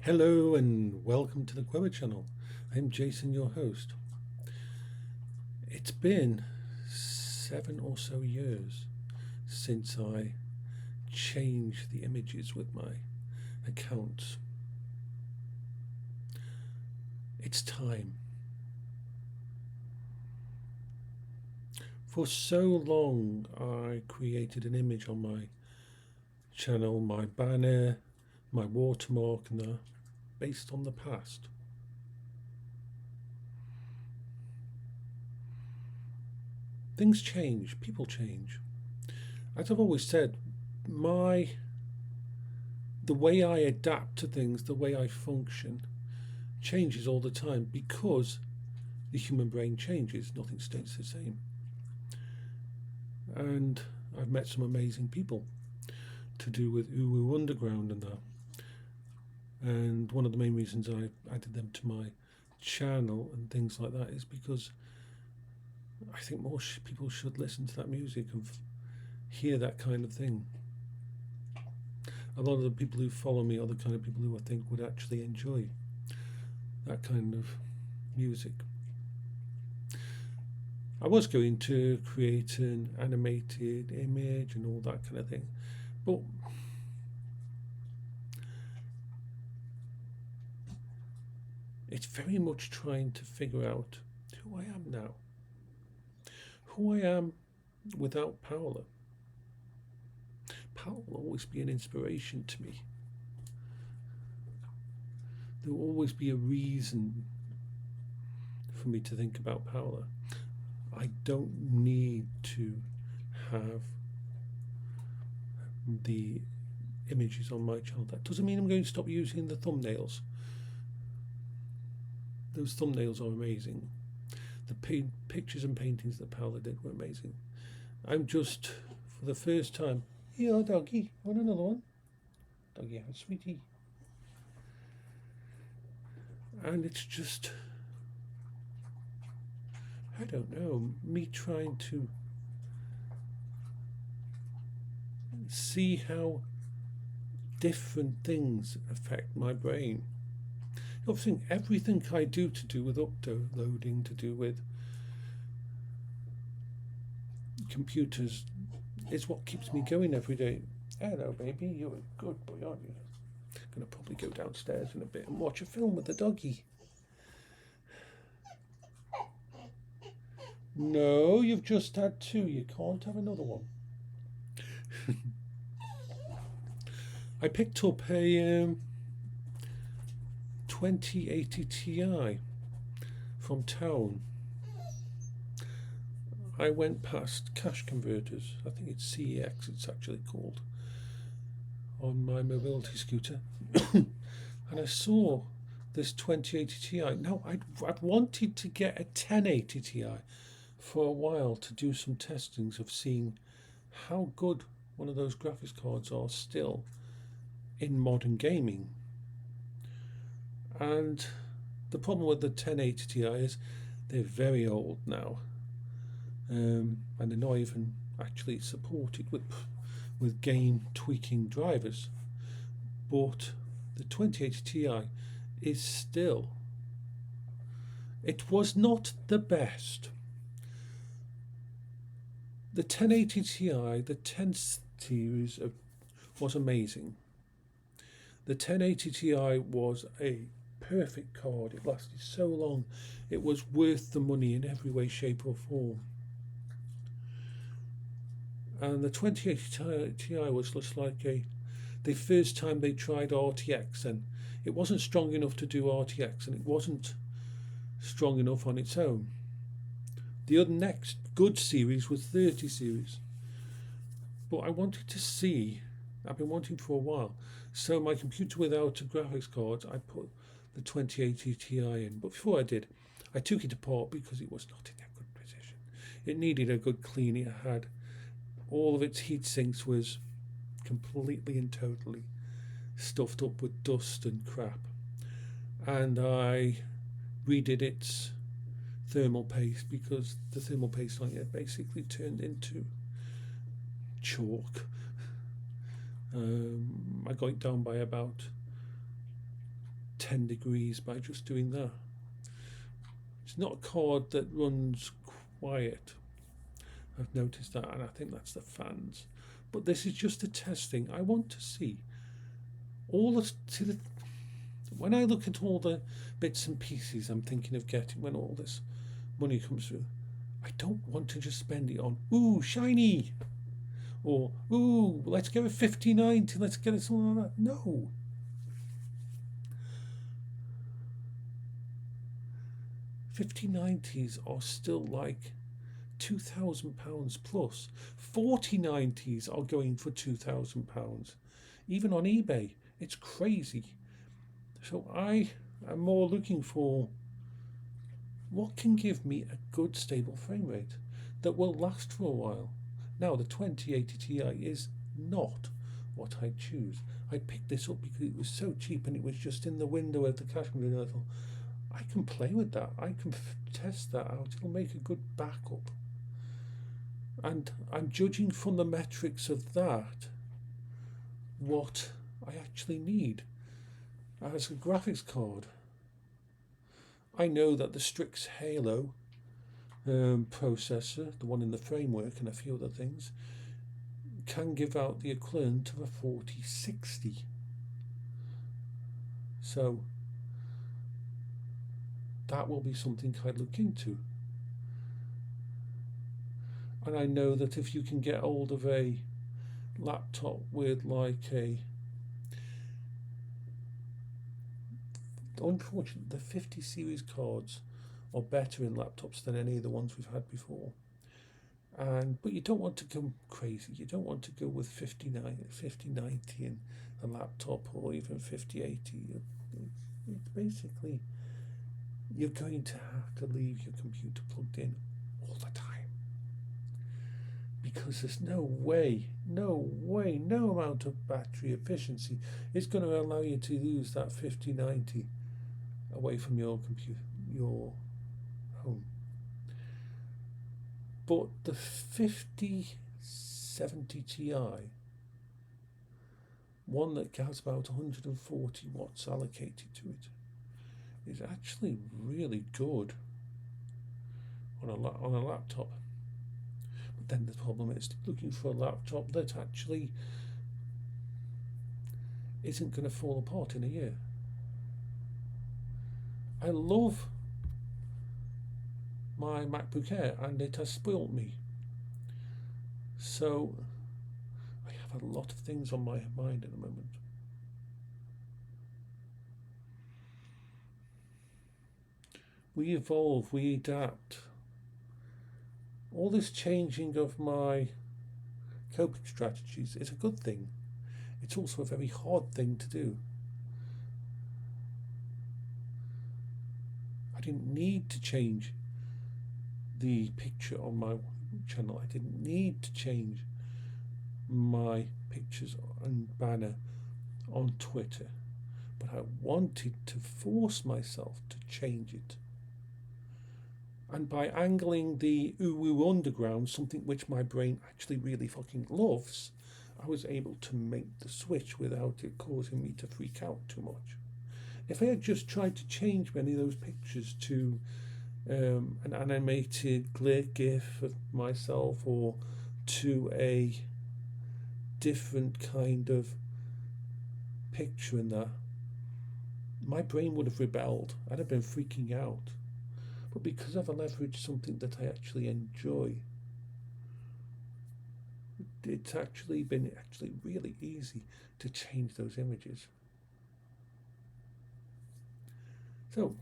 Hello and welcome to the Quever channel. I'm Jason, your host. It's been 7 or so years since I changed the images with my accounts. It's time. For so long, I created an image on my channel, my banner, my watermark, and that, based on the past. Things change, people change. As I've always said, the way I adapt to things, the way I function, changes all the time because the human brain changes. Nothing stays the same. And I've met some amazing people to do with Uwu Underground and that. And one of the main reasons I added them to my channel and things like that is because I think more people should listen to that music and hear that kind of thing. A lot of the people who follow me are the kind of people who I think would actually enjoy that kind of music. I was going to create an animated image and all that kind of thing, but it's very much trying to figure out who I am now, who I am without Paola. Paola will always be an inspiration to me. There will always be a reason for me to think about Paola. I don't need to have the images on my channel. That doesn't mean I'm going to stop using the thumbnails. Those thumbnails are amazing. The pictures and paintings that Paola did were amazing. I'm just, for the first time, here, doggy, want another one? Doggy, have a sweetie. And it's just, I don't know, me trying to see how different things affect my brain. I think everything I do to do with uploading, to do with computers, is what keeps me going every day. Hello, baby, you're a good boy, aren't you? Gonna probably go downstairs in a bit and watch a film with the doggy. No, you've just had two. You can't have another one. I picked up a 2080 Ti from town. I went past Cash Converters, I think it's CEX it's actually called, on my mobility scooter, and I saw this 2080 Ti. Now, I'd wanted to get a 1080 Ti for a while to do some testings of seeing how good one of those graphics cards are still in modern gaming. And the problem with the 1080 Ti is they're very old now, and they're not even actually supported with game tweaking drivers. But the 2080 Ti is still, it was not the best. The 1080 Ti, the 10 series was amazing. The 1080 Ti was a perfect card. It lasted so long. It was worth the money in every way, shape or form. And the 2080 Ti was just like the first time they tried RTX, and it wasn't strong enough to do RTX, and it wasn't strong enough on its own. The other next good series was 30 series. But I wanted to see, I've been wanting for a while, so my computer without a graphics card, I put the 2080 Ti in. But before I did, I took it apart because it was not in a good position. It needed a good clean. It had all of its heat sinks was completely and totally stuffed up with dust and crap. And I redid its thermal paste because the thermal paste on it basically turned into chalk. I got it down by about 10 degrees by just doing that. It's not a card that runs quiet. I've noticed that, and I think that's the fans. But this is just a testing. I want to see all the when I look at all the bits and pieces I'm thinking of getting when all this money comes through, I don't want to just spend it on, ooh, shiny, or, ooh, let's get a 5090, let's get it something like that. No. $5090s are still like £2,000 plus. 4090s are going for £2,000. Even on eBay, it's crazy. So I am more looking for what can give me a good stable frame rate that will last for a while. Now the 2080 Ti is not what I choose. I picked this up because it was so cheap and it was just in the window of the cash converter. I thought, I can play with that. I can test that out. It'll make a good backup. And I'm judging from the metrics of that what I actually need as a graphics card. I know that the Strix Halo processor, the one in the framework and a few other things, can give out the equivalent of a 4060. So that will be something I'd look into. And I know that if you can get hold of a laptop with like a, unfortunately, the 50 series cards are better in laptops than any of the ones we've had before. But you don't want to go crazy. You don't want to go with 5090 in a laptop, or even 5080. It's basically, you're going to have to leave your computer plugged in all the time, because there's no amount of battery efficiency is going to allow you to use that 5090 away from your computer, your home. But the 5070 Ti, one that has about 140 watts allocated to it, is actually really good on a laptop. But then the problem is looking for a laptop that actually isn't going to fall apart in a year. I love my MacBook Air and it has spoilt me. So I have a lot of things on my mind at the moment. We evolve, we adapt. All this changing of my coping strategies is a good thing. It's also a very hard thing to do. I didn't need to change the picture on my channel. I didn't need to change my pictures and banner on Twitter, but I wanted to force myself to change it. And by angling the ooh underground, something which my brain actually really fucking loves, I was able to make the switch without it causing me to freak out too much. If I had just tried to change many of those pictures to an animated GIF of myself, or to a different kind of picture in that, my brain would have rebelled. I'd have been freaking out. But because I've leveraged something that I actually enjoy, it's actually been really easy to change those images. So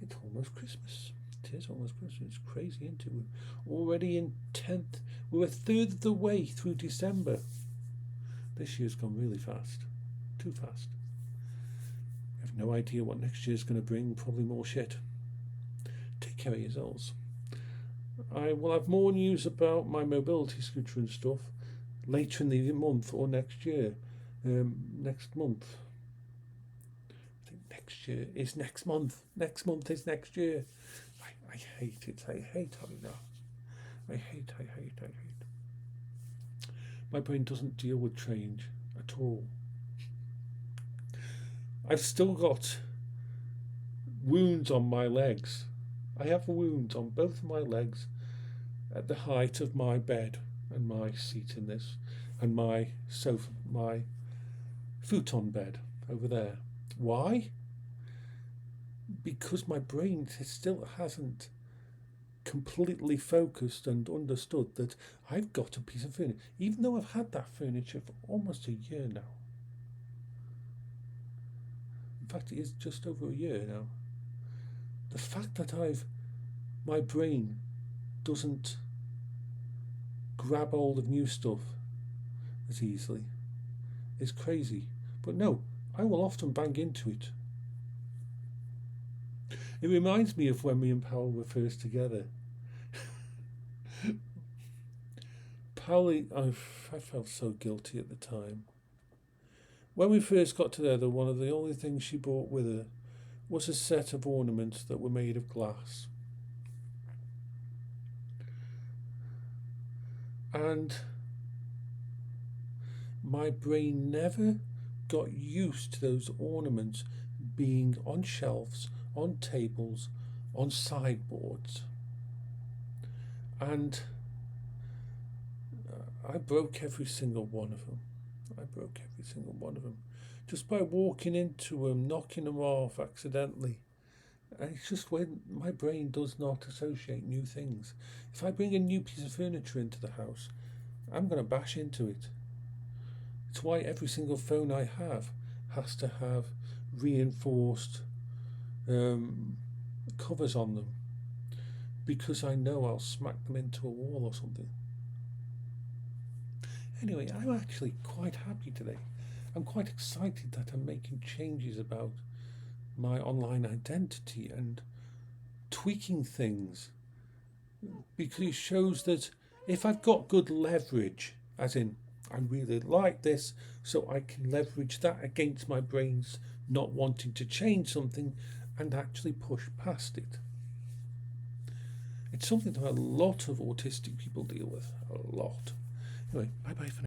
it's almost Christmas. It is almost Christmas. It's crazy, isn't it? We're already in 10th. We're a third of the way through December. This year's gone really fast. Too fast. I have no idea what next year's going to bring. Probably more shit. Take care of yourselves. I will have more news about my mobility scooter and stuff later in the month or next year. Next month. I think next year is next month. Next month is next year. I hate it. I hate having that. I hate. My brain doesn't deal with change at all. I've still got wounds on my legs. I have wounds on both of my legs at the height of my bed and my seat in this, and my sofa, my futon bed over there. Why? Because my brain still hasn't completely focused and understood that I've got a piece of furniture, even though I've had that furniture for almost a year now. In fact, it is just over a year now. The fact that my brain doesn't grab hold of new stuff as easily is crazy. But no, I will often bang into it. It reminds me of when me and Paola were first together. Paola, I felt so guilty at the time. When we first got together, one of the only things she brought with her was a set of ornaments that were made of glass. And my brain never got used to those ornaments being on shelves, on tables, on sideboards. And I broke every single one of them. Just by walking into them, knocking them off accidentally. And it's just when my brain does not associate new things. If I bring a new piece of furniture into the house, I'm going to bash into it. It's why every single phone I have has to have reinforced covers on them, because I know I'll smack them into a wall or something. Anyway, I'm actually quite happy today. I'm quite excited that I'm making changes about my online identity and tweaking things, because it shows that if I've got good leverage, as in I really like this, so I can leverage that against my brain's not wanting to change something and actually push past it. It's something that a lot of autistic people deal with, a lot. Anyway, bye bye for now.